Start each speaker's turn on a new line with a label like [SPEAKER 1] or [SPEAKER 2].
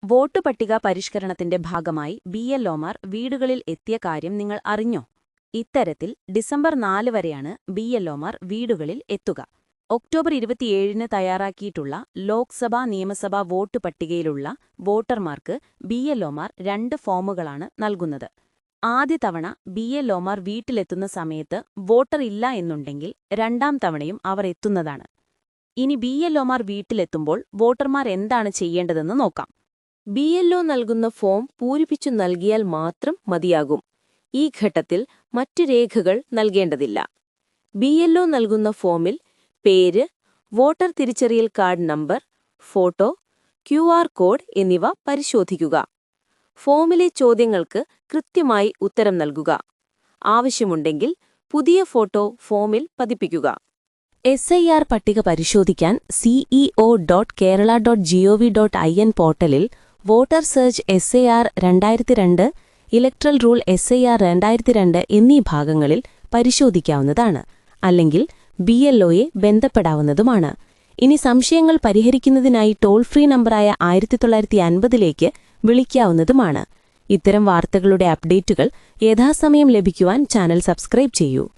[SPEAKER 1] Vote പട്ടിക പരിഷ്കരണത്തിന്റെ ഭാഗമായി ബിഎൽഒമാർ വീടുകളിൽ എത്തിയ കാര്യം നിങ്ങൾ അറിഞ്ഞോ? ഇത്തരത്തിൽ ഡിസംബർ 4 വരെയാണ് ബിഎൽഒമാർ വീടുകളിൽ എത്തുക. ഒക്ടോബർ 27-ന് തയ്യാറാക്കിയിട്ടുള്ള ലോക്സഭാ നിയമസഭാ വോട്ട് പട്ടികയിലുള്ള വോട്ടർമാർക്ക് ബിഎൽഒമാർ 2 ഫോമുകളാണ് നൽകുന്നത്. ആദ്യ തവണ ബിഎൽഒമാർ വീട്ടിലെത്തുന്ന സമയത്ത് വോട്ടർ ഇല്ല എന്നുണ്ടെങ്കിൽ രണ്ടാം തവണയും അവർ എത്തുന്നതാണ്. ഇനി ബിഎൽഒമാർ വീട്ടിലെത്തുമ്പോൾ വോട്ടർമാർ എന്താണ് ചെയ്യേണ്ടതെന്ന് നോക്കാം.
[SPEAKER 2] ബിഎൽഒ നൽകുന്ന ഫോം പൂരിപ്പിച്ചു നൽകിയാൽ മാത്രം മതിയാകും. ഈ ഘട്ടത്തിൽ മറ്റു രേഖകൾ നൽകേണ്ടതില്ല. ബിഎൽഒ നൽകുന്ന ഫോമിൽ പേര്, വോട്ടർ തിരിച്ചറിയൽ card number, photo, QR code എന്നിവ പരിശോധിക്കുക. ഫോമിലെ ചോദ്യങ്ങൾക്ക് കൃത്യമായി ഉത്തരം നൽകുക. ആവശ്യമുണ്ടെങ്കിൽ പുതിയ ഫോട്ടോ ഫോമിൽ പതിപ്പിക്കുക.
[SPEAKER 1] SIR പട്ടിക പരിശോധിക്കാൻ ceo.kerala.gov.in പോർട്ടലിൽ voter search SIR 2002, electoral rule SIR 2002 എന്നീ ഭാഗങ്ങളിൽ പരിശോധിക്കാവുന്നതാണ്. അല്ലെങ്കിൽ BLOയെ ബന്ധപ്പെടാവുന്നതുമാണ്. ഇനി സംശയങ്ങൾ പരിഹരിക്കുന്നതിനായി ടോൾ ഫ്രീ നമ്പറായ 1950 വിളിക്കാവുന്നതുമാണ്. ഇത്തരം വാർത്തകളുടെ അപ്ഡേറ്റുകൾ യഥാസമയം ലഭിക്കുവാൻ ചാനൽ സബ്സ്ക്രൈബ് ചെയ്യൂ.